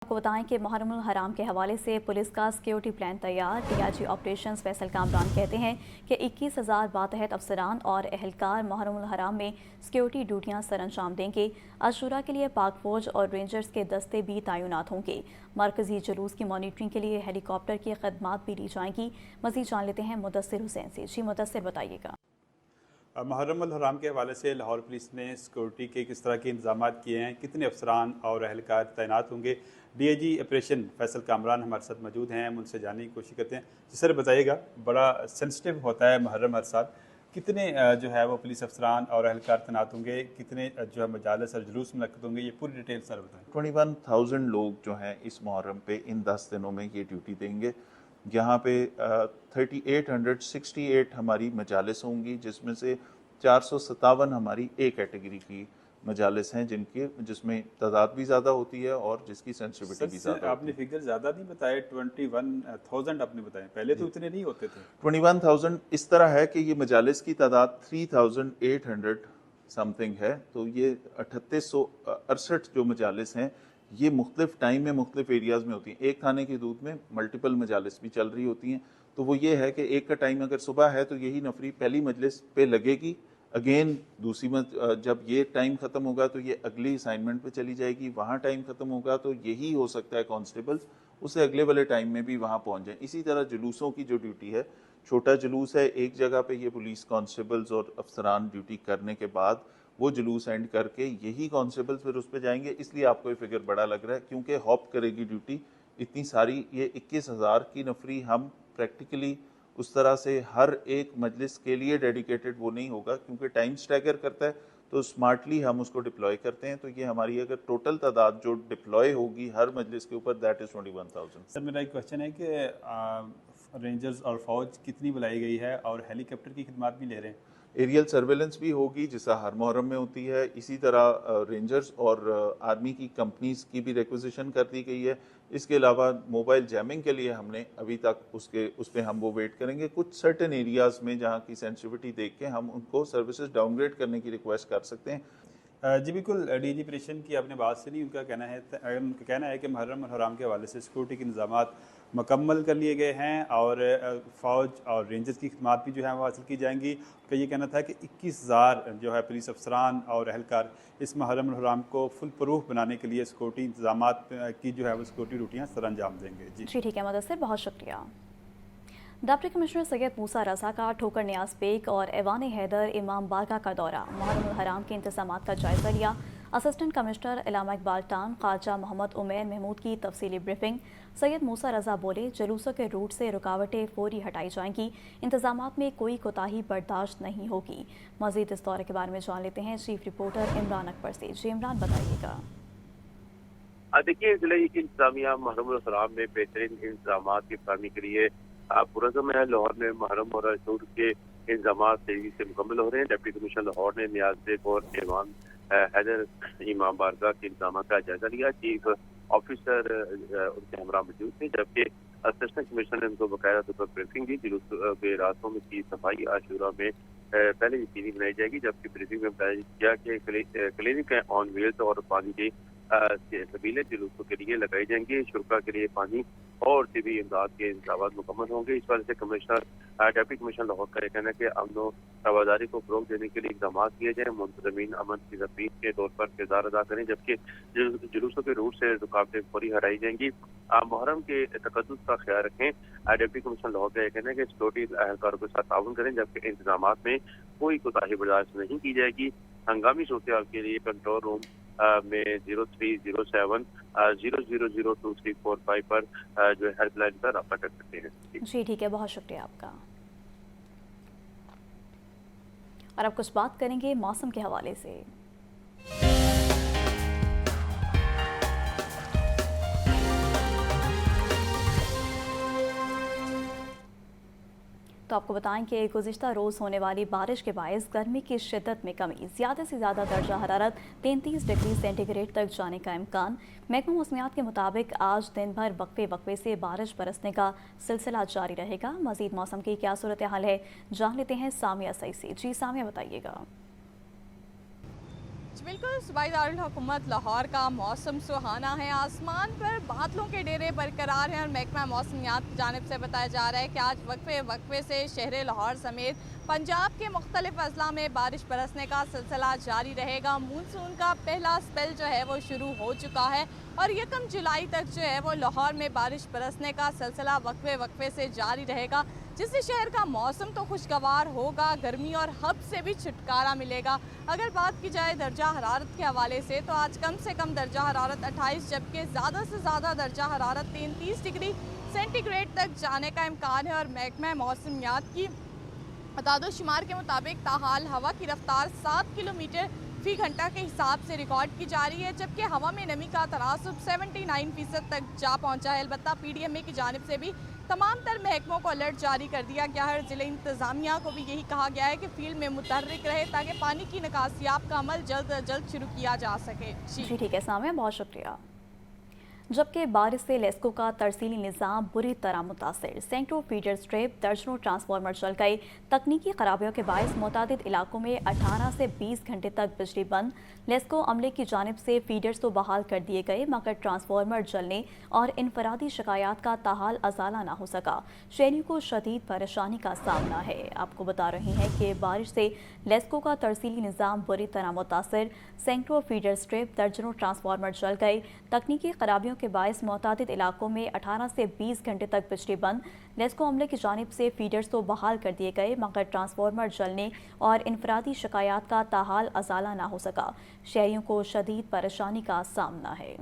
आपको बताएं कि मुहर्रम हराम के हवाले से पुलिस का सिक्योरिटी प्लान तैयार। डीआईजी ऑपरेशंस फैसल कामरान कहते हैं कि 21,000 बातहत अफसरान और एहलकार मुहर्रम हराम में सिक्योरिटी ड्यूटियां सर अंजाम देंगे। अशूरा के लिए पाक फौज और रेंजर्स के दस्ते भी तैनात होंगे। मरकजी जुलूस की मॉनिटरिंग के लिए हेलीकॉप्टर की खदमात भी दी जाएंगी। मजीद जान लेते हैं मुदस्सिर हुसैन से। जी मुदस्सिर, बताइएगा। मुहर्रम अल हराम के हवाले से लाहौर पुलिस ने सिक्योरिटी के किस तरह के इंतजाम किए हैं, कितने अफसरान और अहलकार तैनात होंगे। डीआईजी ऑपरेशन फैसल कामरान हमारे साथ मौजूद हैं, हम उनसे जानने की कोशिश करते हैं। जी सर, बताइएगा, बड़ा सेंसिटिव होता है मुहर्रम हर साल, कितने जो है वो पुलिस अफसरान और अहलकार तैनात होंगे, कितने जो है मजालिस और जुलूस मुनक्कद होंगे, ये पूरी डिटेल सर बताएं। 21,000 लोग जो हैं इस मुहर्रम पे इन 10 दिनों में ये ड्यूटी देंगे। यहाँ पे 3868 हमारी मजालिस होंगी, जिसमें से 457 हमारी ए कैटेगरी की मजालिस हैं, जिसमें तादाद भी ज़्यादा होती है और जिसकी सेंसिटिविटी भी ज़्यादा। आपने फिगर ज़्यादा नहीं बताया, 21,000 आपने बताया, पहले तो उतने नहीं होते थे। 21,000 इस तरह है कि ये मजालिस की तादाद 3,800 समथिंग है, तो ये 3868 जो मजालिस हैं ये मुख्तलिफ टाइम में मुख्तलिफ एरियाज़ में होती हैं। एक थाने की हदूद में मल्टीपल मजालिस भी चल रही होती हैं। तो वो ये है कि एक का टाइम अगर सुबह है तो यही नफरी पहली मजलिस पे लगेगी, अगेन दूसरी जब ये टाइम ख़त्म होगा तो ये अगली असाइनमेंट पे चली जाएगी, वहाँ टाइम ख़त्म होगा तो यही हो सकता है कांस्टेबल्स उससे अगले वाले टाइम में भी वहाँ पहुँच जाएं। इसी तरह जुलूसों की जो ड्यूटी है, छोटा जुलूस है एक जगह पे, ये पुलिस कांस्टेबल्स और अफसरान ड्यूटी करने के बाद वो जुलूस एंड करके यही कांस्टेबल्स फिर उस पर जाएंगे। इसलिए आपको ये फिगर बड़ा लग रहा है क्योंकि हॉप करेगी ड्यूटी इतनी सारी। ये 21,000 की नफरी हम प्रैक्टिकली उस तरह से हर एक मजलिस के लिए डेडिकेटेड वो नहीं होगा, क्योंकि टाइम स्टैगर करता है तो स्मार्टली हम उसको डिप्लॉय करते हैं। तो ये हमारी अगर टोटल तादाद जो डिप्लॉय होगी हर मजलिस के ऊपर, दैट इज़ 21,000। सर, मेरा एक क्वेश्चन है कि रेंजर्स और फौज कितनी बुलाई गई है और हेलीकॉप्टर की खिदमत भी ले रहे हैं? एरियल सर्वेलेंस भी होगी जैसा हर मुहर्रम में होती है। इसी तरह रेंजर्स और आर्मी की कंपनीज की भी रिक्विजिशन कर दी गई है। इसके अलावा मोबाइल जैमिंग के लिए हमने अभी तक उस पर हम वो वेट करेंगे। कुछ सर्टेन एरियाज़ में जहाँ की सेंसिटिविटी देख के हम उनको सर्विसेज डाउनग्रेड करने की रिक्वेस्ट कर सकते हैं। जी बिल्कुल, डीजी ऑपरेशन की आपने बात से नहीं, उनका कहना है कि मुहर्रम और हराम के हवाले से सिक्योरिटी के इंतजाम मुकम्मल कर लिए गए हैं और फ़ौज और रेंजर्स की खिदमत भी जो है वो हासिल की जाएंगी। तो ये कहना था कि 21,000 जो है पुलिस अफसरान और अहलकार इस मुहर्रम और हराम को फुल प्रूफ बनाने के लिए सिक्योरिटी इंतजाम की जो है वो सिक्योरिटी ड्यूटियाँ सर अंजाम देंगे। जी ठीक है मुदस्सिर, बहुत शुक्रिया। डिप्टी कमिश्नर सैयद मूसा रज़ा का ठोकर नियाज बेग और ऐवान हैदर इमाम बारगाह का दौरा, मुहर्रम हराम के इंतजामात का जायजा लिया। असिस्टेंट कमिश्नर इलामा इकबाल टान, ख्वाजा मोहम्मद उमैर महमूद की तफसीली ब्रीफिंग। सैयद मूसा रज़ा बोले, जुलूसों के रूट से रुकावटें फौरी हटाई जाएंगी, इंतजामात में कोई कोताही बर्दाश्त नहीं होगी। मज़ीद इस दौरे के बारे में जान लेते हैं चीफ रिपोर्टर इमरान अकबर से। जी इमरान, बताइएगा। देखिए, ज़िले की इंतजामिया मुहर्रम हराम में बेहतरीन इंतजाम की फरहमी के लिए पुरज़म है। लाहौर में मुहर्रम और अशूर के इंतजाम तेजी से मुकम्मल हो रहे हैं। डिप्टी कमिश्नर लाहौर ने नियाज बेग और ऐवान हैदर इमाम बारगाह के इंतजाम का जायजा लिया। चीफ ऑफिसर उनके हमरा मौजूद थे, जबकि असिस्टेंट कमिश्नर ने उनको बाकायदा तौर पर ब्रीफिंग दी। जुलूस के रास्तों में की सफाई आशूरा में पहले यकीनी बनाई जाएगी, जबकि ब्रीफिंग में बताया गया कि क्लिनिक ऑन व्हील्स और पानी की सबीलें जुलूसों के लिए लगाई जाएंगी। शुरा के लिए पानी और तिबी इमदाद के इंतजाम मुकम्मल होंगे। इस वजह से डिप्टी कमिश्नर लाहौर का कहना है कि अमन व रवादारी को फरोग देने के लिए इकदाम किए जाए। मुंतजमीन अमन की तफरीक के तौर पर किरदार अदा करें, जबकि जुलूसों के रूट से रुकावटें फौरी हटाई जाएंगी। मुहर्रम के तकद्दुस का ख्याल रखें। डिप्टी कमिश्नर लाहौर का कहना है कि सिक्योरिटी एहलकारों के साथ ताउन करें, जबकि इंतजाम में कोई कोताही बर्दाश्त नहीं की जाएगी। हंगामी सूरत के लिए कंट्रोल रूम में 0307 0002345 पर जो है हेल्पलाइन पर रब्ता कर सकते हैं। जी ठीक है, बहुत शुक्रिया आपका। और अब कुछ बात करेंगे मौसम के हवाले से। तो आपको बताएं कि गुज़िश्ता रोज़ होने वाली बारिश के बायस गर्मी की शिद्दत में कमी, ज़्यादा से ज़्यादा दर्जा हरारत 33 डिग्री सेंटीग्रेड तक जाने का इम्कान। महकमा मौसमियात के मुताबिक आज दिन भर वक्फे से बारिश बरसने का सिलसिला जारी रहेगा। मज़ीद मौसम की क्या सूरत हाल है, जान लेते हैं सामिया सई से। जी सामिया, बताइएगा। जी बिल्कुल, सूबाई दारुल हुकूमत लाहौर का मौसम सुहाना है। आसमान पर बादलों के डेरे बरकरार हैं और महकमा मौसमियात की जानिब से बताया जा रहा है कि आज वक्फे वक्फे से शहर लाहौर समेत पंजाब के मुख्तलिफ अजला में बारिश बरसने का सिलसिला जारी रहेगा। मानसून का पहला स्पेल जो है वो शुरू हो चुका है और 1 जुलाई तक जो है वो लाहौर में बारिश बरसने का सिलसिला वक्फे वक्फे से जारी रहेगा, जिससे शहर का मौसम तो खुशगवार होगा, गर्मी और हब से भी छुटकारा मिलेगा। अगर बात की जाए दर्जा हरारत के हवाले से तो आज कम से कम दर्जा हरारत 28, जबकि ज़्यादा से ज़्यादा दर्जा हरारत 33 डिग्री सेंटीग्रेड तक जाने का इम्कान है। और महकमा मौसमियात की अदाद-ओ-शुमार के मुताबिक ताहाल हवा की रफ्तार 7 किलोमीटर फी घंटा के हिसाब से रिकॉर्ड की जा रही है, जबकि हवा में नमी का तनासुब 79% तक जा पहुंचा है। अलबत्ता PDMA की जानिब से भी तमाम तर महकमों को अलर्ट जारी कर दिया गया है। ज़िले इंतज़ामिया को भी यही कहा गया है कि फील्ड में मुतहर्रिक रहे ताकि पानी की निकासियाब का अमल जल्द अज जल्द शुरू किया जा सके। जी ठीक है सामिया, बहुत शुक्रिया। जबकि बारिश से लेस्को का तरसीली निज़ाम बुरी तरह मुतासर, सैकड़ों फीडर स्ट्रिप, दर्जनों ट्रांसफार्मर चल गए। तकनीकी खराबियों के बायस मुतादिद इलाकों में 18 से 20 घंटे तक बिजली बंद। लेस्को अमले की जानिब से फीडर्स तो बहाल कर दिए गए, मगर ट्रांसफार्मर जलने और इनफरादी शिकायत का ताहाल अजाला ना हो सका। शहरियों को शदीद परेशानी का सामना है। आपको बता रहे हैं कि बारिश से लेस्को का तरसीली निज़ाम बुरी तरह मुतासर, सैकड़ों फीडर स्ट्रिप, दर्जनों ट्रांसफार्मर जल गए। तकनीकी खराबियों के बायस मुतादिद इलाकों में 18 से 20 घंटे तक बिजली बंद। लेस्को अमले की जानिब से फीडर्स तो बहाल कर दिए गए, मगर ट्रांसफार्मर जलने और इनफरादी शिकायत का ताहाल अजाला ना हो सका। शहरियों को शदीद परेशानी का सामना है।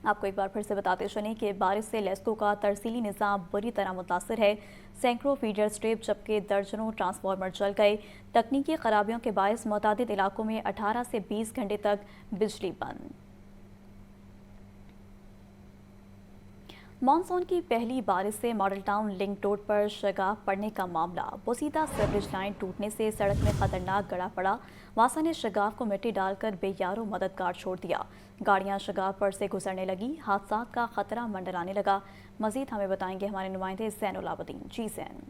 आपको एक बार फिर से बताते चलें कि बारिश से लेस्को का तरसीली निज़ाम बुरी तरह मुतासर है। सैकड़ों फीडर स्ट्रिप, जबकि दर्जनों ट्रांसफार्मर जल गए। तकनीकी खराबियों के बायस मुतादिद इलाकों में 18 से 20 घंटे तक बिजली बंद। मानसून की पहली बारिश से मॉडल टाउन लिंक रोड पर शगाफ पड़ने का मामला। बोसीदा सीवरेज लाइन टूटने से सड़क में खतरनाक गड़ा पड़ा। वासा ने शगाफ को मिट्टी डालकर बेयारो मददगार छोड़ दिया। गाड़ियां शगाफ पर से गुजरने लगी। हादसा का खतरा मंडराने लगा। मजीद हमें बताएंगे हमारे नुमाइंदे ज़ैनुल आबदीन। जी ज़ैन।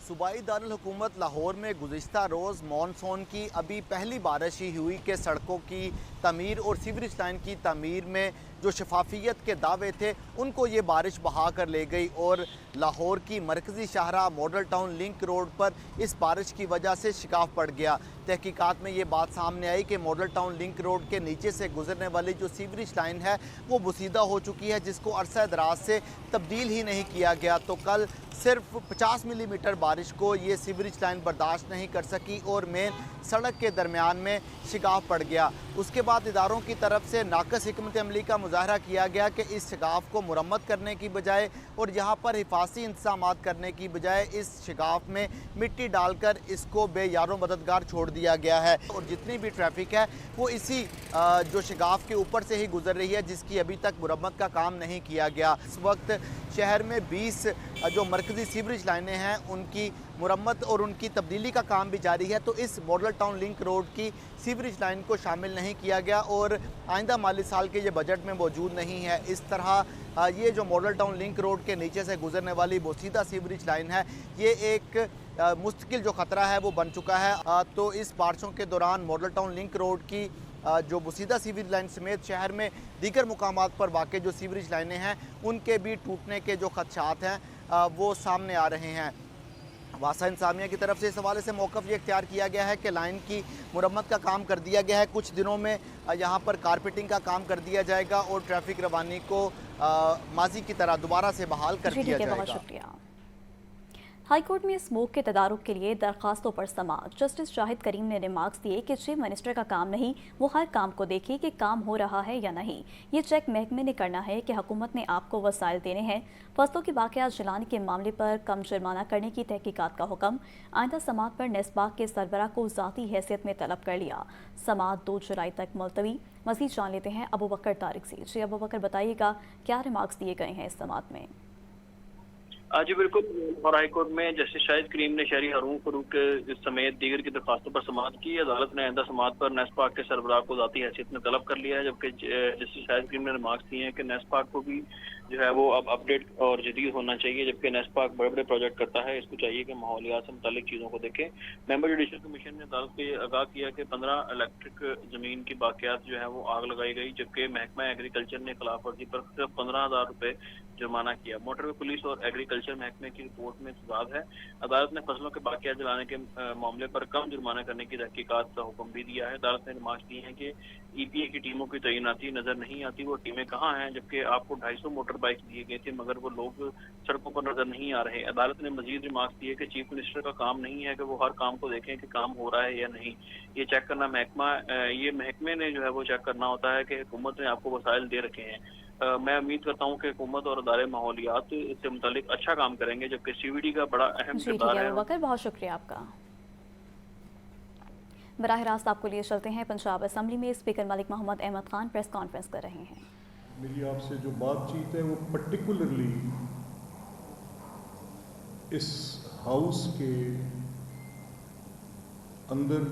सूबाई दारुल हुकूमत लाहौर में गुज़िश्ता रोज़ मानसून की अभी पहली बारिश ही हुई कि सड़कों की तमीर और सीवरेज लाइन की तमीर में जो शफाफियत के दावे थे उनको ये बारिश बहा कर ले गई और लाहौर की मरकज़ी शाहरा मॉडल टाउन लिंक रोड पर इस बारिश की वजह से शिकाफ पड़ गया। तहकीकात में ये बात सामने आई कि मॉडल टाउन लिंक रोड के नीचे से गुजरने वाली जो सीवरेज लाइन है वो बुसीदा हो चुकी है, जिसको अरसा दराज से तब्दील ही नहीं किया गया। तो कल सिर्फ 50 मिलीमीटर बारिश को ये सीवरेज लाइन बर्दाश्त नहीं कर सकी और मेन सड़क के दरमियान में शिकाफ पड़ गया। उसके बाद इदारों की तरफ से नाकस हिकमत अमली का मुजाहरा किया गया कि इस शिकाफ को मुरम्मत करने की बजाय और यहाँ पर हिफाजी इंतजामात करने की बजाय इस शिकाफ में मिट्टी डालकर इसको बेयारो मददगार छोड़ दिया गया है और जितनी भी ट्रैफिक है वो इसी जो शिकाफ के ऊपर से ही गुजर रही है, जिसकी अभी तक मुरम्मत का काम नहीं किया गया। इस वक्त शहर में 20 जो मरकज़ी सीवरेज लाइनें हैं उनकी मुरम्मत और उनकी तब्दीली का काम भी जारी है। तो इस मॉडल टाउन लिंक रोड की सीवरेज लाइन को शामिल नहीं किया गया और आइंदा माली साल के ये बजट में मौजूद नहीं है। इस तरह ये जो मॉडल टाउन लिंक रोड के नीचे से गुजरने वाली बोसीदा सीवरेज लाइन है ये एक मुस्तकिल जो ख़तरा है वो बन चुका है। तो इस बारिशों के दौरान मॉडल टाउन लिंक रोड की जो बुसीदा सीवरेज लाइन समेत शहर में दीगर मुकामात पर वाक़ जो सीवरेज लाइनें हैं उनके भी टूटने के जो खदशात हैं वो सामने आ रहे हैं। वासा इंतजामिया की तरफ से इस हवाले से मौक़िफ़ ये इख्तियार किया गया है कि लाइन की मुरम्मत का काम कर दिया गया है। कुछ दिनों में यहाँ पर कारपेटिंग का काम कर दिया जाएगा और ट्रैफिक रवानी को माजी की तरह दोबारा से बहाल कर दिया जाएगा। बहुत शुक्रिया। हाई कोर्ट में स्मोक के तदारुक के लिए दरखास्तों पर समाअत। जस्टिस शाहिद करीम ने रिमार्क्स दिए कि चीफ मिनिस्टर का काम नहीं, वो हर काम को देखे कि काम हो रहा है या नहीं। ये चेक महकमे ने करना है कि हुकूमत ने आपको वसाइल देने हैं। फसलों के बाक़ियात जलाने के मामले पर कम जुर्माना करने की तहकीकात का हुक्म। आइंदा समाअत पर नेस्बाग के सरबराह को ज़ाती हैसियत में तलब कर लिया। समाअत 2 जुलाई तक मुलतवी। मज़ीद जान लेते हैं अबू बकर तारिक से। जी अबू बकर, बताइएगा क्या रिमार्क्स दिए गए हैं इस समाअत में? जी बिल्कुल, और हाई कोर्ट में जस्टिस शाहिद करीम ने शहरी हारून फरूक समेत दीगर की दरखास्तों पर समाअत की। अदालत ने आइंदा समाअत पर नेस्पाक के सरबराह को ज़ाती हैसियत में तलब कर लिया है, जबकि जस्टिस शाहिद करीम ने रिमार्क्स दिए हैं कि नेस्पाक को भी जो है वो अब अपडेट और जदीद होना चाहिए, जबकि नेस्पाक बड़े बड़े प्रोजेक्ट करता है, इसको चाहिए कि माहौलियात से मुतालिक चीज़ों को देखें। मेंबर जुडिशल कमीशन ने अदालत को आगाह किया कि 15 इलेक्ट्रिक ज़मीन की बाकियात जो है वो आग लगाई गई, जबकि महकमा एग्रीकल्चर ने खिलाफ वर्जी पर सिर्फ 15,000 रुपये जुर्माना किया। मोटरवे पुलिस और एग्रीकल्चर महकमे की रिपोर्ट में तजाद है। अदालत ने फसलों के बाकियात जलाने के मामले पर कम जुर्माना करने की तहकीकात का हुक्म भी दिया है। अदालत ने रिमार्क्स दिए हैं कि EPA की टीमों की तैनाती नजर नहीं आती, वो टीमें कहाँ हैं, जबकि आपको 250 मोटर बाइक दिए गए थे मगर वो लोग सड़कों पर नजर नहीं आ रहे। अदालत ने मजीद रिमार्क्स दिए कि चीफ मिनिस्टर का काम नहीं है कि वो हर काम को देखें कि काम हो रहा है या नहीं, ये चेक करना ये महकमे ने जो है वो चेक करना होता है कि हुकूमत ने आपको वसाइल दे रखे हैं। मैं उम्मीद करता हूँ कि हुकूमत और अदारे माहौलियात से मुतालिक अच्छा काम करेंगे, जबकि CVD का बड़ा अहम जी ठीक किरदार है है। अबू बकर, बहुत शुक्रिया आपका। बराह रास्त आपको लिए चलते हैं, पंजाब असम्बली में speaker Malik Mohammad Ahmad Khan press conference कर रहे हैं। मेरी आपसे जो बातचीत है वो पर्टिकुलरली इस हाउस के अंदर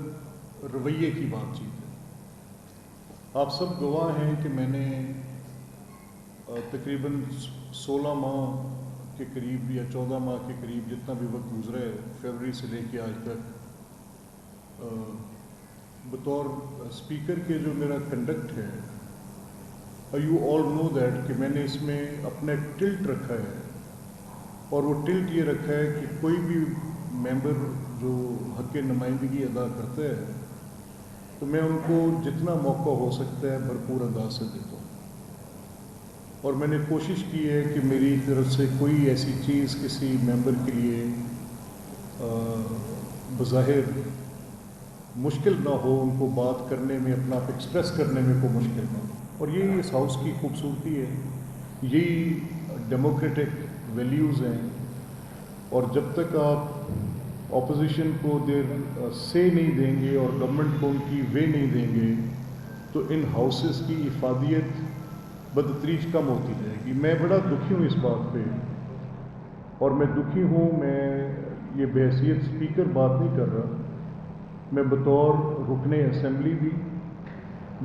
रवैये की बातचीत है। आप सब गवाह हैं कि मैंने तकरीबन 16 माह के करीब या 14 माह के करीब जितना भी वक्त गुजरा है फरवरी से लेके आज तक बतौर स्पीकर के जो मेरा कंडक्ट है, यू ऑल नो दैट कि मैंने इसमें अपना एक टिल्ट रखा है, और वो टिल्ट ये रखा है कि कोई भी मेंबर जो हक़ नुमाइंदगी अदा करता है तो मैं उनको जितना मौका हो सकता है भरपूर अंदाज से देता हूँ। और मैंने कोशिश की है कि मेरी तरफ से कोई ऐसी चीज़ किसी मेंबर के लिए बज़ाहिर मुश्किल ना हो, उनको बात करने में, अपना आप एक्सप्रेस करने में कोई मुश्किल ना हो। और यही इस हाउस की खूबसूरती है, यही डेमोक्रेटिक वैल्यूज़ हैं। और जब तक आप ऑपोजिशन को देर से नहीं देंगे और गवर्नमेंट को उनकी वे नहीं देंगे तो इन हाउसेस की इफादियत बदतरीज कम होती जाएगी। मैं बड़ा दुखी हूँ इस बात पे, और मैं दुखी हूँ, मैं ये बहैसियत स्पीकर बात नहीं कर रहा, मैं बतौर रुकने असेंबली भी,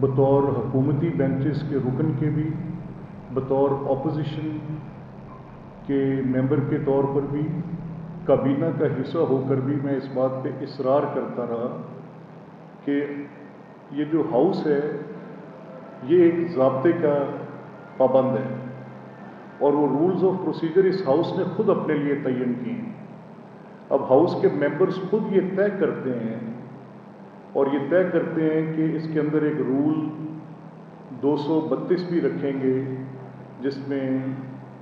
बतौर हुकूमती बेंचेस के रुकन के भी, बतौर ऑपोजिशन के मेंबर के तौर पर भी, काबीना का हिस्सा होकर भी मैं इस बात पे इसरार करता रहा कि ये जो हाउस है ये एक ज़ाब्ते का पाबंद है, और वो रूल्स ऑफ प्रोसीजर इस हाउस ने खुद अपने लिए तयन किए हैं। अब हाउस के मेंबर्स खुद ये तय करते हैं, और ये तय करते हैं कि इसके अंदर एक रूल 232 भी रखेंगे जिसमें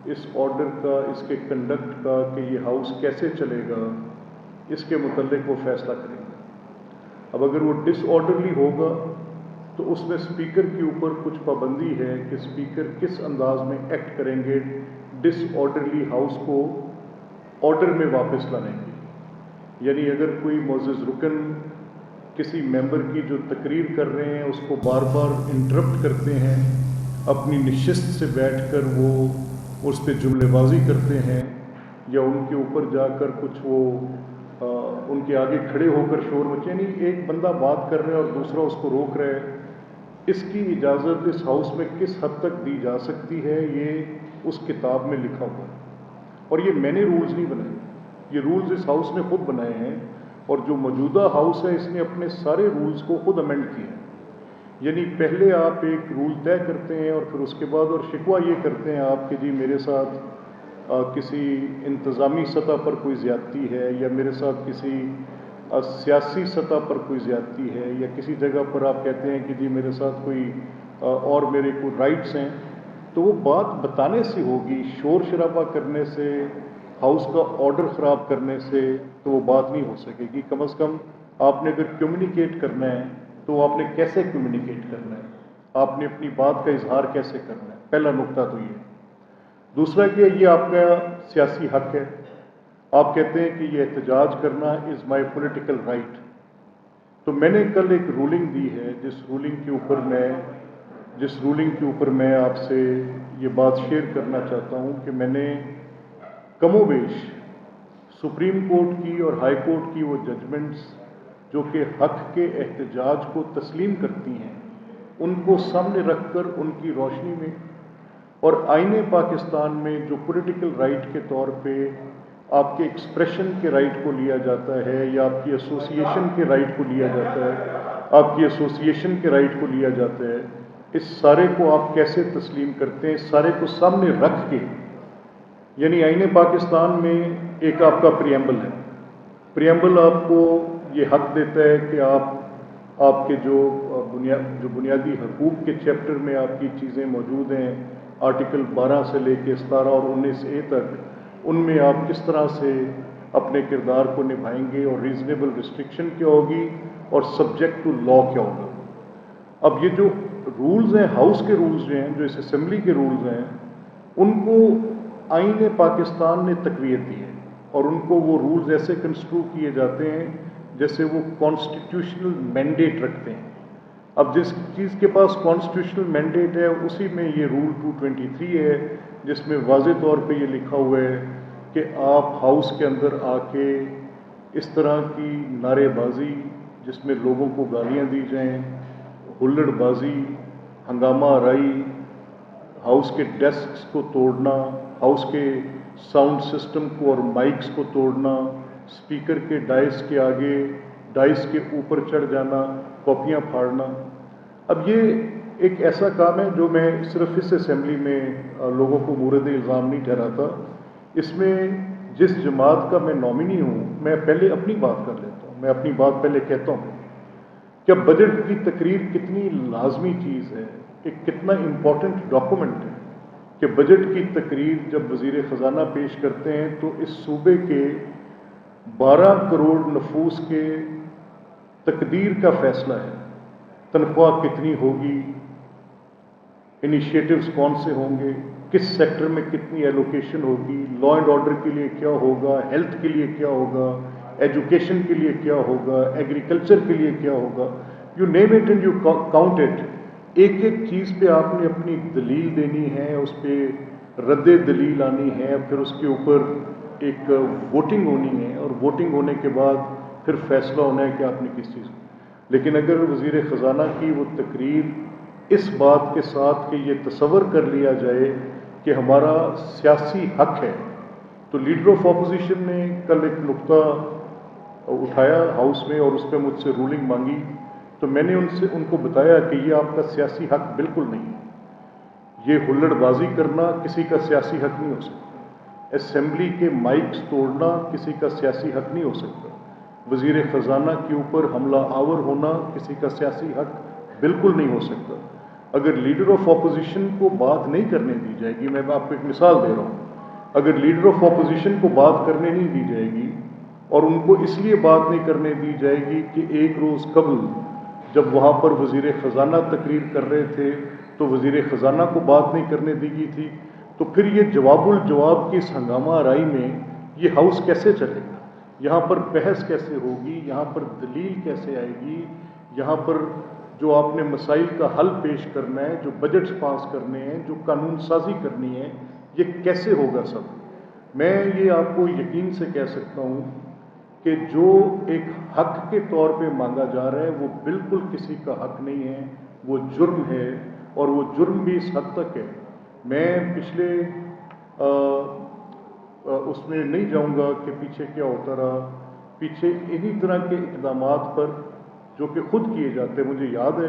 इस ऑर्डर का, इसके कंडक्ट का, कि ये हाउस कैसे चलेगा, इसके मुतल्लिक वो फैसला करेंगे। अब अगर वो डिसऑर्डरली होगा तो उसमें स्पीकर के ऊपर कुछ पाबंदी है कि स्पीकर किस अंदाज में एक्ट करेंगे डिसऑर्डरली हाउस को ऑर्डर में वापस लाने के। यानी अगर कोई मोअज़्ज़िज़ रुकन किसी मेंबर की जो तकरीर कर रहे हैं उसको बार बार इंटरप्ट करते हैं, अपनी नशिस्त से बैठकर वो उस पर जुमलेबाजी करते हैं, या उनके ऊपर जाकर कुछ वो उनके आगे खड़े होकर शोर मचे, नहीं, एक बंदा बात कर रहा है और दूसरा उसको रोक रहा है, इसकी इजाज़त इस हाउस में किस हद तक दी जा सकती है ये उस किताब में लिखा हुआ है। और ये मैंने रूल्स नहीं बनाए, ये रूल्स इस हाउस ने खुद बनाए हैं, और जो मौजूदा हाउस है इसने अपने सारे रूल्स को खुद अमेंड किए हैं। यानी पहले आप एक रूल तय करते हैं और फिर उसके बाद और शिकवा ये करते हैं आप कि जी मेरे साथ किसी इंतज़ामी सतह पर कोई ज़्यादती है, या मेरे साथ किसी सियासी सतह पर कोई ज़्यादती है, या किसी जगह पर आप कहते हैं कि जी मेरे साथ कोई और मेरे को राइट्स हैं, तो वो बात बताने से होगी, शोर शराबा करने से, हाउस का ऑर्डर ख़राब करने से तो वो बात नहीं हो सकेगी। कम से कम आपने अगर कम्युनिकेट करना है तो आपने कैसे कम्युनिकेट करना है, आपने अपनी बात का इजहार कैसे करना है, पहला नुकता तो ये। दूसरा कि ये आपका सियासी हक है, आप कहते हैं कि ये एहतजाज करना इज़ माई पॉलिटिकल राइट। तो मैंने कल एक रूलिंग दी है जिस रूलिंग के ऊपर मैं आपसे ये बात शेयर करना चाहता हूँ कि मैंने कमो बेश सुप्रीम कोर्ट की और हाई कोर्ट की वो जजमेंट्स जो कि हक के एहतजाज को तस्लीम करती हैं, उनको सामने रखकर उनकी रोशनी में और आईने पाकिस्तान में जो पॉलिटिकल राइट के तौर पे आपके एक्सप्रेशन के राइट को लिया जाता है या आपकी एसोसिएशन के राइट को लिया जाता है, आपकी एसोसिएशन के राइट को लिया जाता है, इस सारे को आप कैसे तस्लीम करते हैं, इस सारे को सामने रख के, यानी आईने पाकिस्तान में एक आपका प्रियम्बल है। प्रियम्बल आपको ये हक देता है कि आपके जो बुनियादी हकूक़ के चैप्टर में आपकी चीज़ें मौजूद हैं, आर्टिकल 12 से लेके 17 और 19A तक, उनमें आप किस तरह से अपने किरदार को निभाएंगे और रीजनेबल रिस्ट्रिक्शन क्या होगी और सब्जेक्ट टू लॉ क्या होगा। अब ये जो रूल्स हैं, हाउस के रूल्स जो हैं, जो इस असेंबली के रूल्स हैं, उनको आईने पाकिस्तान ने तकवीत दी है और उनको वो रूल्स ऐसे कंस्ट्रू किए जाते हैं जैसे वो कॉन्स्टिट्यूशनल मैंडेट रखते हैं। अब जिस चीज़ के पास कॉन्स्टिट्यूशनल मैंडेट है उसी में ये रूल 223 है, जिसमें वाज़ेह तौर पे ये लिखा हुआ है कि आप हाउस के अंदर आके इस तरह की नारेबाजी जिसमें लोगों को गालियां दी जाएं, हुल्लड़बाजी, हंगामा आराई, हाउस के डेस्क्स को तोड़ना, हाउस के साउंड सिस्टम को और माइक्स को तोड़ना, स्पीकर के डाइस के आगे, डाइस के ऊपर चढ़ जाना, कॉपियां फाड़ना। अब ये एक ऐसा काम है जो मैं सिर्फ इस असेंबली में लोगों को मूरद इल्ज़ाम नहीं ठहराता। इसमें जिस जमात का मैं नॉमिनी हूँ, मैं पहले अपनी बात कर लेता हूँ, मैं अपनी बात पहले कहता हूँ कि बजट की तकरीर कितनी लाजमी चीज़ है, एक कितना इम्पोर्टेंट डॉक्यूमेंट है कि बजट की तकरीर जब वज़ीर ख़जाना पेश करते हैं तो इस सूबे के 12 करोड़ नफूस के तकदीर का फैसला है। तनख्वाह कितनी होगी, इनिशिएटिव्स कौन से होंगे, किस सेक्टर में कितनी एलोकेशन होगी, लॉ एंड ऑर्डर के लिए क्या होगा, हेल्थ के लिए क्या होगा, एजुकेशन के लिए क्या होगा, एग्रीकल्चर के लिए क्या होगा, you name it and you count it. एक एक चीज़ पे आपने अपनी दलील देनी है, उस पर रद्द दलील आनी है, फिर उसके ऊपर एक वोटिंग होनी है और वोटिंग होने के बाद फिर फैसला होना है कि आपने किस चीज़। लेकिन अगर वज़ीर ख़जाना की वो तकरीर इस बात के साथ कि ये तसव्वुर कर लिया जाए कि हमारा सियासी हक है, तो लीडर ऑफ अपोजिशन ने कल एक नुक्ता उठाया हाउस में और उस पर मुझसे रूलिंग मांगी, तो मैंने उनको बताया कि ये आपका सियासी हक बिल्कुल नहीं है। ये हुल्लड़बाजी करना किसी का सियासी हक नहीं हो सकता, असेंबली के माइक्स तोड़ना किसी का सियासी हक नहीं हो सकता, वज़ीर ख़जाना के ऊपर हमला आवर होना किसी का सियासी हक बिल्कुल नहीं हो सकता। अगर लीडर ऑफ अपोजिशन को बात नहीं करने दी जाएगी, मैं आपको एक मिसाल दे रहा हूँ, अगर लीडर ऑफ अपोजिशन को बात करने नहीं दी जाएगी और उनको इसलिए बात नहीं करने दी जाएगी कि एक रोज़ कबल जब वहाँ पर वज़ीर ख़जाना तकरीर कर रहे थे तो वज़ीर ख़जाना को बात नहीं करने दी गई थी, तो फिर ये जवाबुल जवाब की इस हंगामा आराई में ये हाउस कैसे चलेगा, यहाँ पर बहस कैसे होगी, यहाँ पर दलील कैसे आएगी, यहाँ पर जो आपने मसाइल का हल पेश करना है, जो बजट्स पास करने हैं, जो कानून साजी करनी है, ये कैसे होगा सब। मैं ये आपको यकीन से कह सकता हूँ कि जो एक हक के तौर पे मांगा जा रहा है वो बिल्कुल किसी का हक नहीं है, वो जुर्म है और वो जुर्म भी इस हद तक है। मैं पिछले उसमें नहीं जाऊंगा कि पीछे क्या होता रहा, पीछे इन्हीं तरह के इक़दामात पर जो कि खुद किए जाते हैं। मुझे याद है,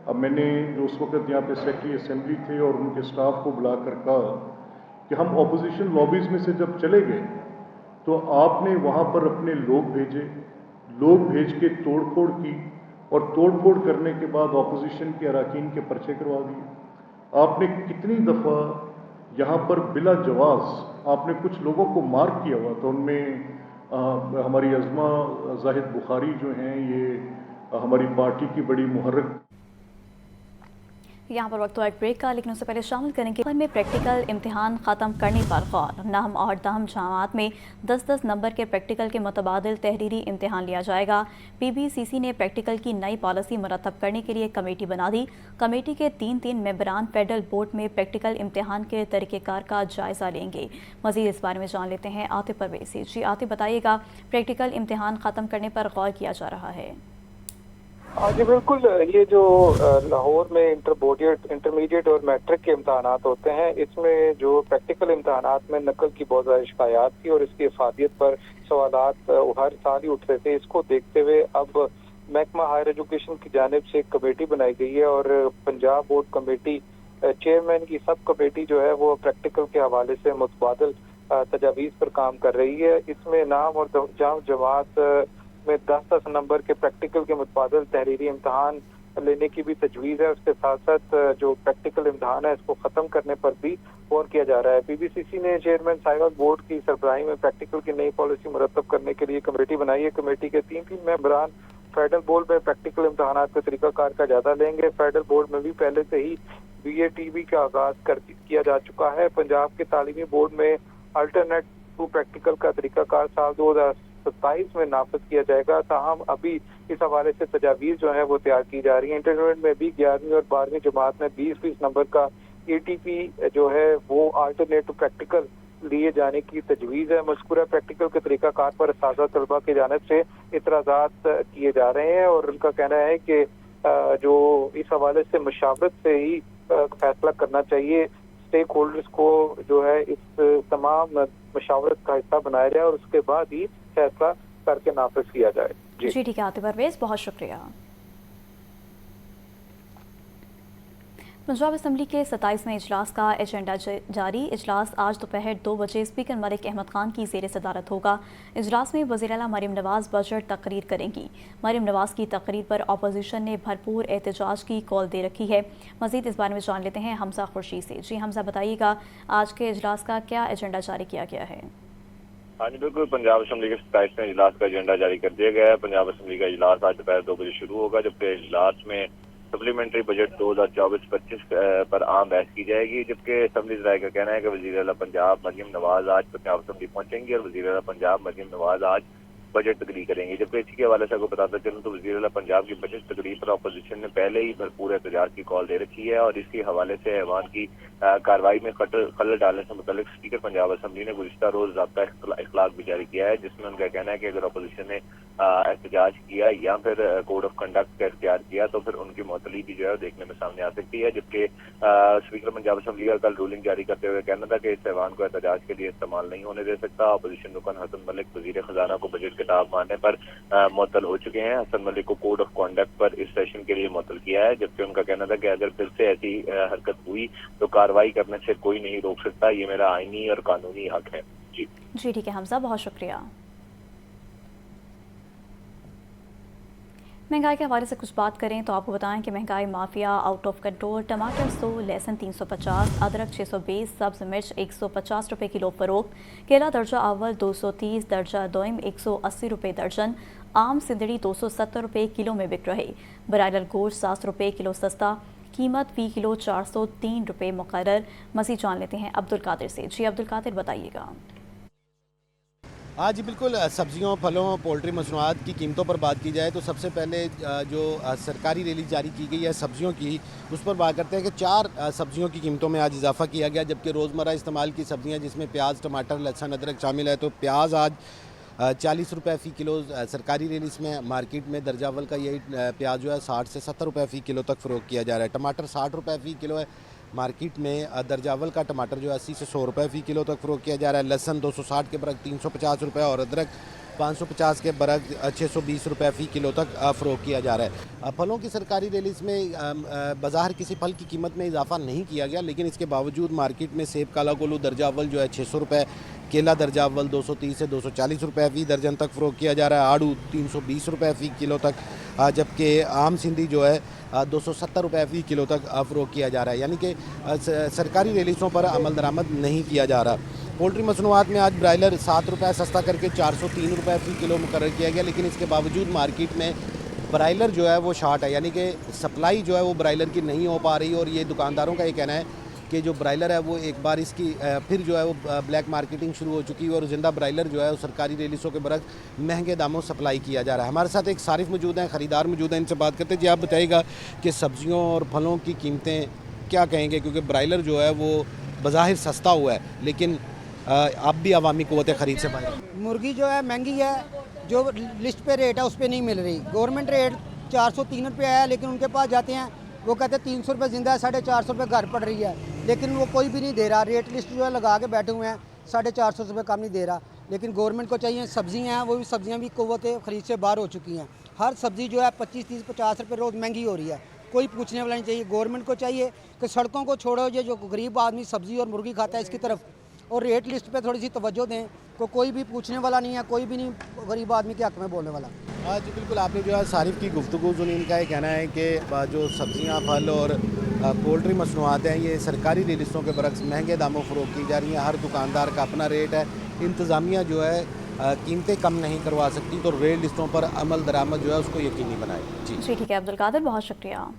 अब मैंने जो उस वक्त यहाँ पे सेक्रेटरी असेंबली थे और उनके स्टाफ को बुलाकर कहा कि हम अपोजिशन लॉबीज़ में से जब चले गए तो आपने वहाँ पर अपने लोग भेजे, लोग भेज के तोड़ फोड़ की और तोड़ फोड़ करने के बाद अपोजिशन के अरकान के पर्चे करवा दिए। आपने कितनी दफ़ा यहाँ पर बिला जवाज़ आपने कुछ लोगों को मार्क किया हुआ था, उनमें हमारी अज़मा जाहिद बुखारी जो हैं, ये हमारी पार्टी की बड़ी मुहर्रिक। यहाँ पर वक्त हुआ एक ब्रेक का, लेकिन उससे पहले शामिल करेंगे में प्रैक्टिकल इम्तिहान ख़त्म करने पर गौर। नहम और दहम जमात में 10-10 नंबर के प्रैक्टिकल के मुतबादिल तहरीरी इम्तिहान लिया जाएगा। PBCC ने प्रैक्टिकल की नई पॉलिसी मुरतब करने के लिए कमेटी बना दी। कमेटी के 3 मेंबरान फेडरल बोर्ड में प्रैक्टिकल इम्तिहान के तरीक़ेकार का जायज़ा लेंगे। मज़ीद इस बारे में जान लेते हैं आतिफ परवेज़ से। जी आतिफ, बताइएगा, प्रैक्टिकल इम्तिहान ख़त्म करने पर गौर किया जा रहा है। जी बिल्कुल, ये जो लाहौर में इंटरमीडिएट और मैट्रिक के इम्तहानात होते हैं, इसमें जो प्रैक्टिकल इम्तहानात में नकल की बहुत ज़्यादा शिकायत थी और इसकी इफादियत पर सवालात हर साल ही उठ रहे थे। इसको देखते हुए अब महकमा हायर एजुकेशन की जानिब से एक कमेटी बनाई गई है और पंजाब बोर्ड कमेटी चेयरमैन की सब कमेटी जो है वो प्रैक्टिकल के हवाले से मुतबादिल तजावीज़ पर काम कर रही है। इसमें नाम और जमात में 10-10 नंबर के प्रैक्टिकल के मुतबादिल तहरीरी इम्तहान लेने की भी तजवीज़ है। उसके साथ साथ जो प्रैक्टिकल इम्तहान है इसको ख़त्म करने पर भी गौर किया जा रहा है। PBCC ने चेयरमैन साहिबान बोर्ड की सरबराही में प्रैक्टिकल की नई पॉलिसी मुरतब करने के लिए कमेटी बनाई है। कमेटी के 3 मेंबरान फेडरल बोर्ड में प्रैक्टिकल इम्तहानात के तरीक़ाकार का जायजा लेंगे। फेडरल बोर्ड में भी पहले से ही BATB का आगाज़ किया जा चुका है। पंजाब के तालीमी बोर्ड में अल्टरनेट टू प्रैक्टिकल का तरीक़ाकार साल 2027 में नाफिज किया जाएगा। ताहम अभी इस हवाले से तजावीज़ जो है वो तैयार की जा रही है। इंटरमीडिएट में भी 11वीं और 12वीं जमात में 20-20 नंबर का ATP जो है वो अल्टरनेट टू प्रैक्टिकल लिए जाने की तजवीज़ है। मज़कूरा प्रैक्टिकल के तरीक़ाकार पर असातिज़ा तलबा की जानिब से इतराज़ात किए जा रहे हैं और उनका कहना है कि जो इस हवाले से मशावरत से ही फैसला करना चाहिए। स्टेक होल्डर्स को जो है इस तमाम मशावरत का हिस्सा बनाया जाए और उसके बाद ही फैसला करके नाफिज किया जाए। जी ठीक है आतिफ परवेज़, बहुत शुक्रिया। पंजाब असम्बली के 27वें इजलास का एजेंडा जारी। इजलास आज दोपहर 2 बजे स्पीकर मलिक अहमद खान की ज़ेर सदारत होगा। इजलास में वज़ीर आला मरीम नवाज़ बजट तकरीर करेंगी। मरीम नवाज़ की तकरीर पर अपोजिशन ने भरपूर एहतजाज की कॉल दे रखी है। मज़ीद इस बारे में जान लेते हैं हमजा खुर्शीद से। जी हमजा, बताइएगा, आज के इजलास का क्या एजेंडा जारी किया गया है? हाँ जी बिल्कुल, पंजाब असम्बली के 27वें इजलास का एजेंडा जारी कर दिया गया है। पंजाब असम्बली का इजलास आज दोपहर 2 बजे शुरू होगा, जबकि इजलास में सप्लीमेंट्री बजट 2024-25 पर आम बहस की जाएगी। जबकि असम्बली राय का कहना है कि वज़ीर आला पंजाब मरियम नवाज आज पंजाब असम्बली पहुंचेंगी और वज़ीर आला पंजाब मरियम नवाज आज बजट तकरीर करेंगी। जबकि इसी के हवाले से आपको बताता चलूँ तो वज़ीर आला पंजाब की बजट तकरीर पर अपोजिशन ने पहले ही भरपूर एहतजाज की कॉल दे रखी है और इसी हवाले से ऐवान की कार्रवाई में खलल डालने से मुतल्लिक स्पीकर पंजाब असम्बली ने गुज़िश्ता रोज़ ज़ाब्ता इखलाक भी जारी किया है, जिसमें उनका कहना है कि अगर अपोजिशन ने एहतजाज किया या फिर कोड ऑफ कंडक्ट का इख्तियार किया तो फिर उनकी मुअत्तली भी जो है देखने में सामने आ सकती है। जबकि स्पीकर पंजाब असम्बली का कल रूलिंग जारी करते हुए कहना था कि इस ऐवान को एहतजाज के लिए इस्तेमाल नहीं होने दे सकता। अपोजिशन रुकन हसन मलिक वज़ीर खजाना को बजट किताब मानने पर मुअत्तल हो चुके हैं। हसन मलिक को कोड ऑफ कंडक्ट पर इस सेशन के लिए मुअत्तल किया है, जबकि उनका कहना था कि अगर फिर से ऐसी हरकत हुई तो कार्रवाई करने से कोई नहीं रोक सकता, ये मेरा आईनी और कानूनी हक है। जी ठीक है हमजा, बहुत शुक्रिया। महंगाई के हवाले से कुछ बात करें तो आपको बताएं कि महंगाई माफिया आउट ऑफ कंट्रोल। टमाटर 100, लहसुन 350, अदरक 620, सब्ज मिर्च 150 रुपये किलो फरोख्त, केला दर्जा अव्वल 230, दर्जा दोइम 180 रुपये दर्जन, आम सिंदड़ी 270 रुपये किलो में बिक रहे। ब्रायलर गोश्त 7 रुपये किलो सस्ता, कीमत फी किलो 403 रुपये मुकर्रर। मज़ीद जान लेते हैं अब्दुल कादिर से। जी अब्दुल कादिर, बताइएगा। हाँ जी बिल्कुल, सब्जियों, फलों, पोल्ट्री मसनूआत की कीमतों पर बात की जाए तो सबसे पहले जो सरकारी रिलीज जारी की गई है सब्जियों की, उस पर बात करते हैं कि 4 सब्जियों की कीमतों में आज इजाफा किया गया, जबकि रोज़मर्रा इस्तेमाल की सब्जियाँ जिसमें प्याज, टमाटर, लहसुन, अदरक शामिल है, तो प्याज आज 40 रुपये फ़ी किलो सरकारी रिलीज में, मार्केट में दर्जा अव्वल का यही प्याज जो है 60 से 70 रुपये फ़ी किलो तक फ़रोख्त किया जा रहा है। टमाटर 60 रुपये फ़ी किलो है, मार्केट में दर्जा अव्वल का टमाटर जो है 80 से 100 रुपये फ़ी किलो तक फ़रोख्त किया जा रहा है। लहसुन 260 के बरक 350 रुपये और अदरक 550 के बरक 620 रुपये फ़ी किलो तक फ़रोख्त किया जा रहा है। फलों की सरकारी रिलीज में बाज़ार किसी फल की कीमत में इजाफा नहीं किया गया, लेकिन इसके बावजूद मार्केट में सेब, काला कोल्हू दर्जा अव्वल जो है 600 रुपये, केला दर्जा अव्वल 230 से 240 रुपये फ़ी दर्जन तक फ़रोख्त किया जा रहा है। आड़ू 320 रुपये फ़ी किलो तक, जबकि आम सिंधी जो है 270 रुपये फ़ी किलो तक फ़रोख्त किया जा रहा है। यानी कि सरकारी रिलीज़ों पर अमल दरामद नहीं किया जा रहा। पोल्ट्री मसनूआत में आज ब्रायलर 7 रुपये सस्ता करके 403 रुपये फ़ी किलो मुकर्रर किया गया, लेकिन इसके बावजूद मार्केट में برائلر جو ہے وہ شارٹ ہے، یعنی کہ سپلائی جو ہے وہ برائلر کی نہیں ہو پا رہی، اور یہ دکانداروں کا یہ کہنا ہے کہ جو برائلر ہے وہ ایک بار اس کی پھر جو ہے وہ بلیک مارکیٹنگ شروع ہو چکی ہے، اور زندہ برائلر جو ہے وہ سرکاری ریلیسوں کے برعکس مہنگے داموں سپلائی کیا جا رہا ہے۔ ہمارے ساتھ ایک صارف موجود ہیں، خریدار موجود ہیں، ان سے بات کرتے ہیں۔ جی آپ بتائیے گا کہ سبزیوں اور پھلوں کی قیمتیں کیا کہیں گے، کیونکہ برائلر جو ہے وہ بظاہر سستا ہوا ہے لیکن اب بھی عوامی قوت خرید سے باہر۔ مرغی جو ہے مہنگی ہے، جو لسٹ پہ ریٹ ہے اس پہ نہیں مل رہی۔ گورنمنٹ ریٹ 403 روپے آیا، لیکن ان کے پاس جاتے ہیں وہ کہتے ہیں 300 روپے زندہ ہے، 450 روپے گھر پڑ رہی ہے، لیکن وہ کوئی بھی نہیں دے رہا۔ ریٹ لسٹ جو ہے لگا کے بیٹھے ہوئے ہیں، 450 روپے کم نہیں دے رہا۔ لیکن گورنمنٹ کو چاہیے، سبزی ہیں وہ بھی سبزیاں بھی قوت خرید سے باہر ہو چکی ہیں۔ ہر سبزی جو ہے 25 30 50 روپے روز مہنگی ہو رہی ہے، کوئی پوچھنے والا نہیں چاہیے۔ گورنمنٹ کو چاہیے کہ سڑکوں کو چھوڑو، یہ جو غریب آدمی سبزی اور مرغی کھاتا ہے اس کی طرف، اور ریٹ لسٹ پہ تھوڑی سی توجہ دیں، کوئی بھی پوچھنے والا نہیں ہے، کوئی بھی نہیں غریب آدمی کے حق میں بولنے والا۔ جی بالکل، آپ نے جو ہے صارف کی گفتگو سنی، ان کا یہ کہنا ہے کہ جو سبزیاں، پھل اور پولٹری مصنوعات ہیں یہ سرکاری ریلسٹوں کے برعکس مہنگے داموں فروخت کی جا رہی ہیں۔ ہر دکاندار کا اپنا ریٹ ہے، انتظامیہ جو ہے قیمتیں کم نہیں کروا سکتی، تو ریٹ لسٹوں پر عمل درآمد جو ہے اس کو یقینی بنائے۔ جی ٹھیک ہے عبدالقادر، بہت شکریہ۔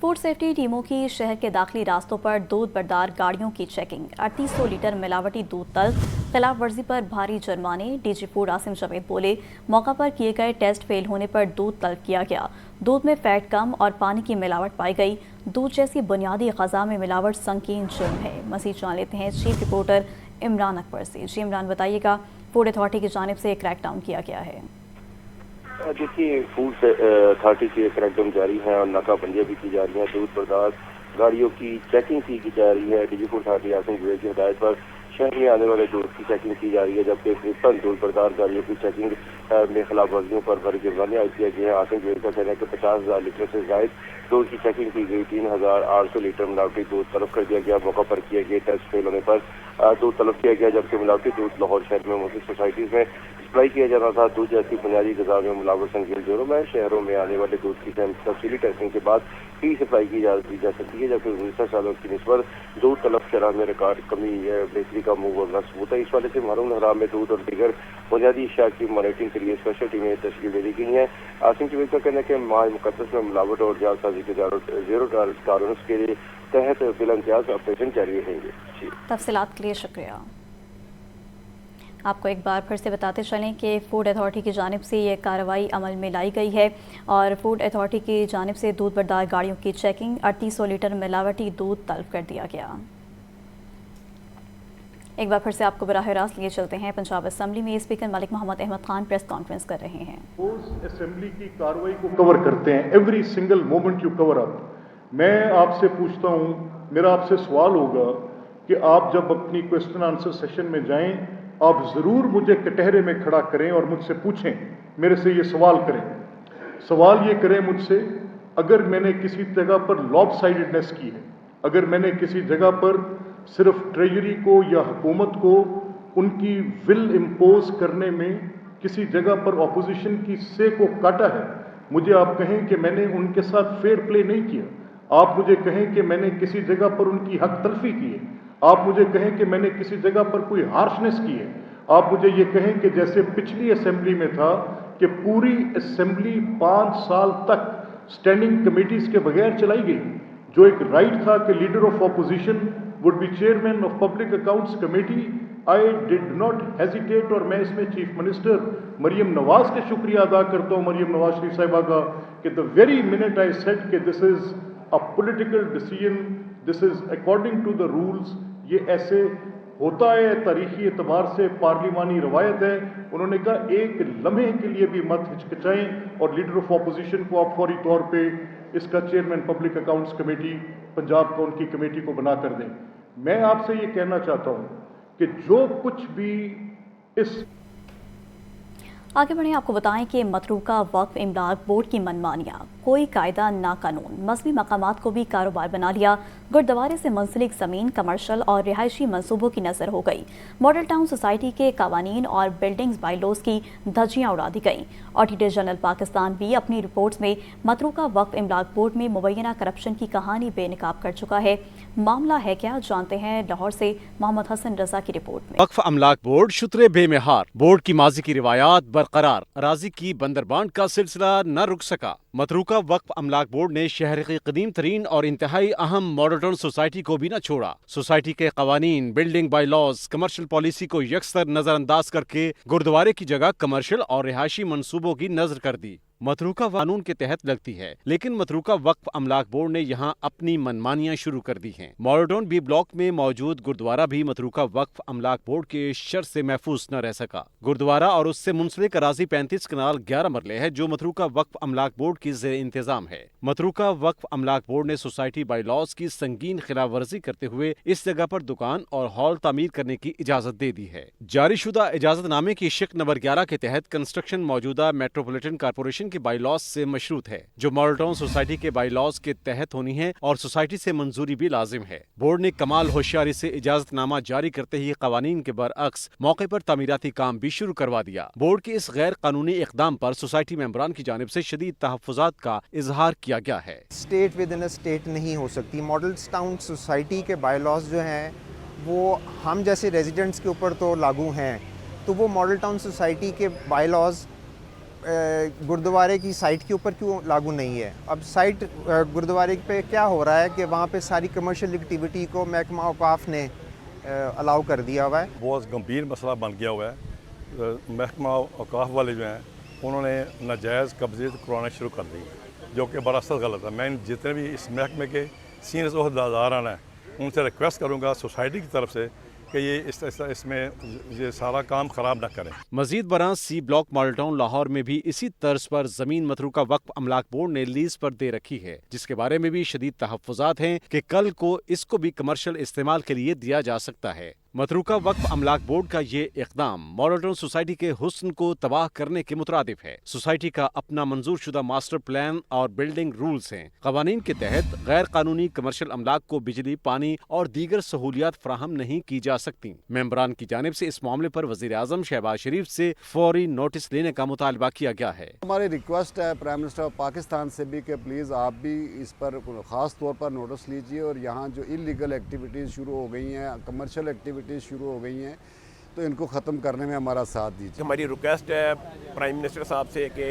فوڈ سیفٹی ٹیموں کی شہر کے داخلی راستوں پر دودھ بردار گاڑیوں کی چیکنگ، 3800 لیٹر ملاوٹی دودھ تلف، خلاف ورزی پر بھاری جرمانے۔ D G food Asim Javed بولے، موقع پر کیے گئے ٹیسٹ فیل ہونے پر دودھ تلف کیا گیا، دودھ میں فیٹ کم اور پانی کی ملاوٹ پائی گئی، دودھ جیسی بنیادی غذا میں ملاوٹ سنگین جرم ہے۔ مزید جان لیتے ہیں چیف رپورٹر عمران اکبر سے۔ جی عمران، بتائیے گا فوڈ اتھارٹی کی جانب سے کریک ڈاؤن کیا گیا ہے؟ دیکھیے، فوڈ اتھارٹی سے کریک ڈاؤن جاری ہے اور ناکہ بندیاں بھی کی جا رہی ہیں، دودھ بردار گاڑیوں کی چیکنگ کی جا رہی ہے۔ D G food authority Asim Javed کی ہدایت پر شہر میں آنے والے دودھ کی چیکنگ کی جا رہی ہے، جبکہ 53 دودھ بردار گاڑیوں کی چیکنگ میں خلاف ورزیوں پر بڑے جرمانے عائد کیے گئے ہیں۔ عاصم جاوید کا کہنا ہے کہ 50,000 لیٹر سے زائد دودھ کی چیکنگ کی گئی، 3,800 لیٹر ملاوٹی دودھ طلب کر دیا گیا۔ موقع پر کیے گئے ٹیسٹ فیل ہونے پر دودھ طلب کیا گیا، جبکہ ملاوٹی دودھ لاہور شہر میں مختلف سوسائٹیز میں سپلائی کیا جانا تھا۔ دودھ جیسی بنیادی غذا میں ملاوٹ سنگین جرم ہے۔ شہروں میں آنے والے دودھ کی تفصیلی ٹیسٹنگ کے بعد ہی سپلائی کی جا سکتی ہے، جبکہ گزشتہ سالوں کی نسبت دودھ طلب شرح میں ریکارڈ کمی بہتری کا منہ بولنا ثبوت ہے۔ اس والے سے محرم الحرام میں دودھ اور دیگر بنیادی اشیاء کی مانیٹرنگ کے لیے اسپیشل ٹیمیں تشکیل دے دی گئی ہیں۔ عاصم جاوید کا کہنا ہے کہ ماہ مقدس میں ملاوٹ اور جعل سازی کے زیرو ٹالرنس کے تحت بلا امتیاز آپریشن جاری رہیں گے۔ جی تفصیلات کے لیے شکریہ۔ آپ کو ایک بار پھر سے بتاتے چلیں کہ فوڈ اتھارٹی کی جانب سے یہ کارروائی عمل میں لائی گئی ہے، اور فوڈ اتھارٹی کی جانب سے دودھ بردار گاڑیوں کی چیکنگ، 3800 لیٹر ملاوٹی دودھ طلب کر دیا گیا۔ ایک بار پھر سے آپ کو براہ راست لیے چلتے ہیں، پنجاب اسمبلی میں اسپیکر ملک محمد احمد خان پریس کانفرنس کر رہے ہیں۔ اس اسمبلی کی کارروائی کو کور کرتے ہیں، every single moment you cover اپ۔ میں آپ سے پوچھتا ہوں، میرا آپ سے سوال ہوگا کہ آپ جب اپنی کوسچن آنسر سیشن میں جائیں، آپ ضرور مجھے کٹہرے میں کھڑا کریں اور مجھ سے پوچھیں، میرے سے یہ سوال کریں۔ سوال یہ کریں مجھ سے، اگر میں نے کسی جگہ پر لاپ سائڈڈنیس کی ہے، اگر میں نے کسی جگہ پر صرف ٹریجری کو یا حکومت کو ان کی ول امپوز کرنے میں کسی جگہ پر اپوزیشن کی سے کو کاٹا ہے، مجھے آپ کہیں کہ میں نے ان کے ساتھ فیئر پلے نہیں کیا، آپ مجھے کہیں کہ میں نے کسی جگہ پر ان کی حق تلفی کی ہے، آپ مجھے کہیں کہ میں نے کسی جگہ پر کوئی ہارشنس کی ہے، آپ مجھے یہ کہیں کہ جیسے پچھلی اسمبلی میں تھا کہ پوری اسمبلی 5 سال تک سٹینڈنگ کمیٹیز کے بغیر چلائی گئی، جو ایک رائٹ تھا کہ leader of opposition would be chairman of public accounts committee. I did not hesitate, اور میں اس میں چیف منسٹر مریم نواز کا شکریہ ادا کرتا ہوں، مریم نواز شریف صاحبہ کا، کہ the very minute I said کہ this is a political decision, this is according to the rules، یہ ایسے ہوتا ہے، تاریخی اعتبار سے پارلیمانی روایت ہے، انہوں نے کہا ایک لمحے کے لیے بھی مت ہچکچائیں اور لیڈر آف اپوزیشن کو آپ فوری طور پہ اس کا chairman public accounts committee Punjab کو ان کی کمیٹی کو بنا کر دیں۔ میں آپ سے یہ کہنا چاہتا ہوں کہ جو کچھ بھی اس آگے بڑھیں، آپ کو بتائیں کہ متروکہ وقف املاک بورڈ کی منمانیاں कोई कायदा ना कानून, मजहबी मकामात को भी कारोबार बना लिया। गुरुद्वारे से मुंसलिक ज़मीन कमर्शल और रिहायशी मंसूबों की नज़र हो गई। मॉडल टाउन सोसाइटी के कवानीन और बिल्डिंग्स बाइलॉज की धज्जियाँ उड़ा दी गईं। ऑडिटर जनरल पाकिस्तान भी अपनी रिपोर्ट्स में मतरूका वक्फ इमलाक बोर्ड में मुबैना करप्शन की कहानी बेनकाब कर चुका है। मामला है क्या, जानते हैं लाहौर से मोहम्मद हसन रजा की रिपोर्ट में। वक्फ अमलाक बोर्ड शुतरे बेमिहार, बोर्ड की माजी की रिवायात बरकरार, अराजी की बंदरबांट का सिलसिला न रुक सका। मतरूका वक्फ अमलाक बोर्ड ने शहर की कदीम तरीन और इंतहाई अहम मॉडल टाउन सोसाइटी को भी न छोड़ा। सोसाइटी के कवानीन, बिल्डिंग बाइलॉज, कमर्शियल पॉलिसी को यकसर नजरअंदाज करके गुरुद्वारे की जगह कमर्शियल और रिहायशी मंसूबों की नजर कर दी। मतरूका कानून के तहत लगती है, लेकिन मतरूका वक्फ अमलाक बोर्ड ने यहाँ अपनी मनमानियां शुरू कर दी हैं। मॉडल टाउन बी ब्लॉक में मौजूद गुरुद्वारा भी मतरूका वक्फ अमलाक बोर्ड के शर से महफूज न रह सका। गुरुद्वारा और उससे मुंसलिक अराजी 35 कनाल 11 मरले है, जो मतरूका वक्फ अमलाक बोर्ड की ज़ेर इंतजाम है। मतरूका वक्फ अमलाक बोर्ड ने सोसाइटी बाइलॉज की संगीन खिलाफ वर्जी करते हुए इस जगह पर दुकान और हॉल तामीर करने की इजाजत दे दी है। जारीशुदा इजाजतनामे की शिक नंबर 11 के तहत कंस्ट्रक्शन मौजूदा मेट्रोपॉलिटन कारपोरेशन के बाइलॉज से मशरूत है, जो मॉडल टाउन सोसाइटी के बाइलॉज के तहत होनी है और सोसाइटी से मंजूरी भी लाजिम है। बोर्ड ने कमाल होशियारी से इजाजतनामा जारी करते ही कवानीन के बरअक्स मौके पर तामीराती काम भी शुरू करवा दिया। बोर्ड के इस गैर कानूनी इकदाम पर सोसाइटी मेंबरान की जानिब से शदीद तहफ़्फ़ुज़ात का इजहार किया गया है। State with in a state नहीं हो सकती। मॉडल टाउन सोसाइटी के बाइलॉज जो हैं वो हम जैसे रेजिडेंट्स के ऊपर तो लागू हैं, तो वो मॉडल टाउन सोसाइटी के बाइलॉज गुरुद्वारे की साइट के ऊपर क्यों लागू नहीं है? अब साइट गुरुद्वारे पे क्या हो रहा है कि वहाँ पे सारी कमर्शियल एक्टिविटी को महकमा औकाफ ने अलाउ कर दिया हुआ है। बहुत गंभीर मसला बन गया हुआ है। महकमा औकाफ वाले जो हैं उन्होंने नाजायज़ कब्जे करवाना शुरू कर दी, जो कि बरासत गलत है। मैं जितने भी इस महकमे के सीनियर ओहदेदारान हैं उनसे रिक्वेस्ट करूँगा सोसाइटी की तरफ से कि ये इसमें ये सारा काम खराब न करें। मजीद बरां C block Model Town Lahore में भी इसी तर्ज पर जमीन मतरूका वक्फ अमलाक बोर्ड ने लीज पर दे रखी है, जिसके बारे में भी शदीद तहफ़्फ़ुज़ात हैं कि कल को इसको भी कमर्शियल इस्तेमाल के लिए दिया जा सकता है। मतरूका वक्फ अमलाक बोर्ड का ये इक़दाम मॉडल टाउन सोसाइटी के हुस्न को तबाह करने के मुतरादिफ है। सोसाइटी का अपना मंजूर शुदा मास्टर प्लान और बिल्डिंग रूल्स हैं। कवानीन के तहत गैर कानूनी कमर्शियल अमलाक को बिजली, पानी और दीगर सहूलियात फराहम नहीं की जा सकती। मेंबरान की जानिब से इस मामले पर वज़ीर आज़म शहबाज शरीफ से फौरी नोटिस लेने का मुतालबा किया गया है। हमारी रिक्वेस्ट है प्राइम मिनिस्टर ऑफ पाकिस्तान से भी कि प्लीज़ आप भी इस पर ख़ास तौर पर नोटिस लीजिए और यहाँ जो इलीगल एक्टिविटीज़ शुरू हो गई हैं, कमर्शियल एक्टिविटीज़ शुरू हो गई हैं, तो इनको ख़त्म करने में हमारा साथ दीजिए। हमारी रिक्वेस्ट है प्राइम मिनिस्टर साहब से कि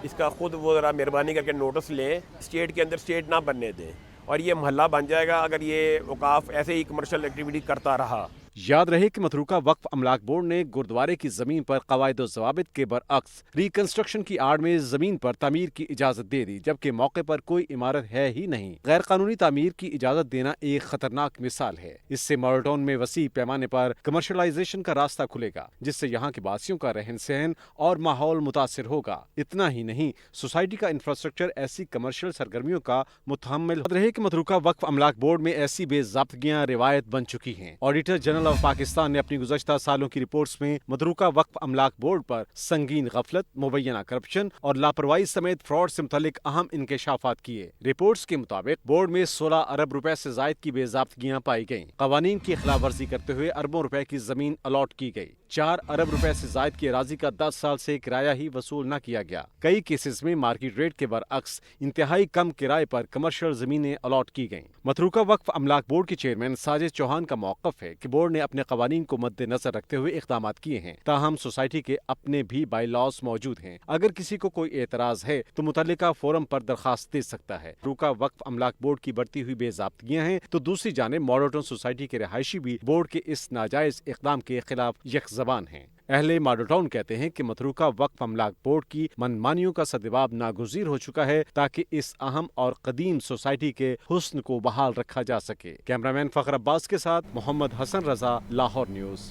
इसका खुद वो ज़रा मेहरबानी करके नोटिस लें, स्टेट के अंदर स्टेट ना बनने दें और ये महल्ला बन जाएगा अगर ये औकाफ ऐसे ही कमर्शियल एक्टिविटी करता रहा। याद रहे कि मतरूका वक्फ अमलाक बोर्ड ने गुरुद्वारे की जमीन पर कवायद व ज़वाबित के बरअक्स रिकंस्ट्रक्शन की आड़ में जमीन पर तामीर की इजाजत दे दी, जबकि मौके पर कोई इमारत है ही नहीं। गैर कानूनी तामीर की इजाजत देना एक खतरनाक मिसाल है। इससे मॉडल टाउन में वसी पैमाने पर कमर्शलाइजेशन का रास्ता खुलेगा, जिससे यहाँ के वासियों का रहन सहन और माहौल मुतासिर होगा। इतना ही नहीं, सोसाइटी का इंफ्रास्ट्रक्चर ऐसी कमर्शियल सरगर्मियों का मुतहम्मिल रहे कि मतरूका वक्फ अमलाक बोर्ड में ऐसी बेज़ाब्तगियां रिवायत बन चुकी हैं। ऑडिटर जनरल ऑफ पाकिस्तान ने अपनी गुज़श्ता सालों की रिपोर्ट्स में मतरूका वक्फ अमलाक बोर्ड पर संगीन गफलत, मुबैना करप्शन और लापरवाही समेत फ्रॉड से मुतल्लिक अहम इंकशाफात किए। रिपोर्ट्स के मुताबिक बोर्ड में 16 अरब रुपए से जायद की बेज़ाब्तगियां पाई गईं। कवानीन की खिलाफ वर्जी करते हुए अरबों रुपए की जमीन अलॉट की गई। 4 अरब रुपए से जायद की अराजी का 10 साल से किराया ही वसूल न किया गया। कई केसेस में मार्केट रेट के बरअक्स इंतहाई कम किराए पर कमर्शियल जमीनें अलॉट की गईं। मतरूका वक्फ अमलाक बोर्ड के चेयरमैन साजिद चौहान का मौक़िफ़ है कि बोर्ड ने अपने कवानीन को मद्देनजर रखते हुए इक़दाम किए हैं, ताहम सोसाइटी के अपने भी बाइलॉज मौजूद हैं। अगर किसी को कोई एतराज़ है तो मुतल्लिका फोरम पर दरखास्त दे सकता है। मतरूका वक्फ अमलाक बोर्ड की बढ़ती हुई बेज़ाब्तगियां हैं तो दूसरी जानिब मॉडल टाउन सोसाइटी के रहायशी भी बोर्ड के इस नाजायज इक़दाम के खिलाफ यकज़बान हैं। अहले मॉडल टाउन कहते हैं कि मतरूका वक्फ अमलाक बोर्ड की मनमानियों का सद्जवाब नागुज़ीर हो चुका है, ताकि इस अहम और कदीम सोसाइटी के हुस्न को बहाल रखा जा सके। कैमरामैन फ़खर अब्बास के साथ Mohammad Hasan Raza, Lahore news.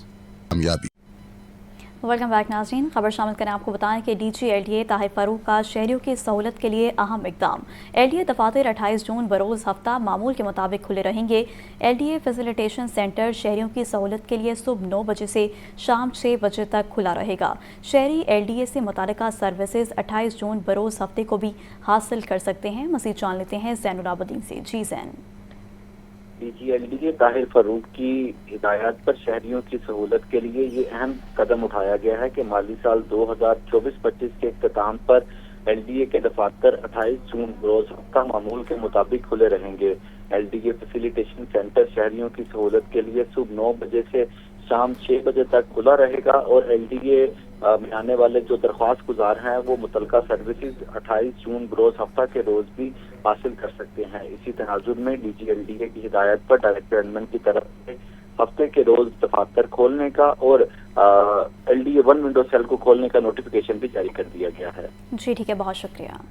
Welcome back नाज़रीन। खबर शामिल करें, आपको बताएं कि DG/LDA ताहिर फारूक का शहरियों की सहूलत के लिए अहम इकदाम। LDA दफातर 28 जून बरोज़ हफ्ता मामूल के मुताबिक खुले रहेंगे। LDA फैसिलिटेशन सेंटर शहरियों की सहूलत के लिए सुबह 9 बजे से शाम 6 बजे तक खुला रहेगा। शहरी LDA से मुतालिका सर्विसेज 28 जून बरोज़ हफ्ते को भी हासिल कर सकते हैं। मज़ीद जान लेते हैं ज़ैनुलाबुद्दीन से। जी ज़ैन। DG/LDA ताहिर फारूक की हिदायत पर शहरियों की सहूलत के लिए ये अहम कदम उठाया गया है कि माली साल 2024-25 के इख्तिताम पर LDA के दफातर 28 जून रोज हफ्ता मामूल के मुताबिक खुले रहेंगे। LDA फैसिलिटेशन सेंटर शहरियों की सहूलत के लिए सुबह 9 बजे से शाम 6 बजे तक खुला रहेगा और LDA में आने वाले जो दरख्वास्त गुजार हैं वो मुतलका सर्विसेज 28 जून बरोज हफ्ता के रोज भी हासिल कर सकते हैं। इसी तनाजुर में DG/LDA की हिदायत पर डायरेक्टर एडमिन की तरफ से हफ्ते के रोज दफातर खोलने का और LDA 1 विंडो सेल को खोलने का नोटिफिकेशन भी जारी कर दिया गया है। जी ठीक है, बहुत शुक्रिया।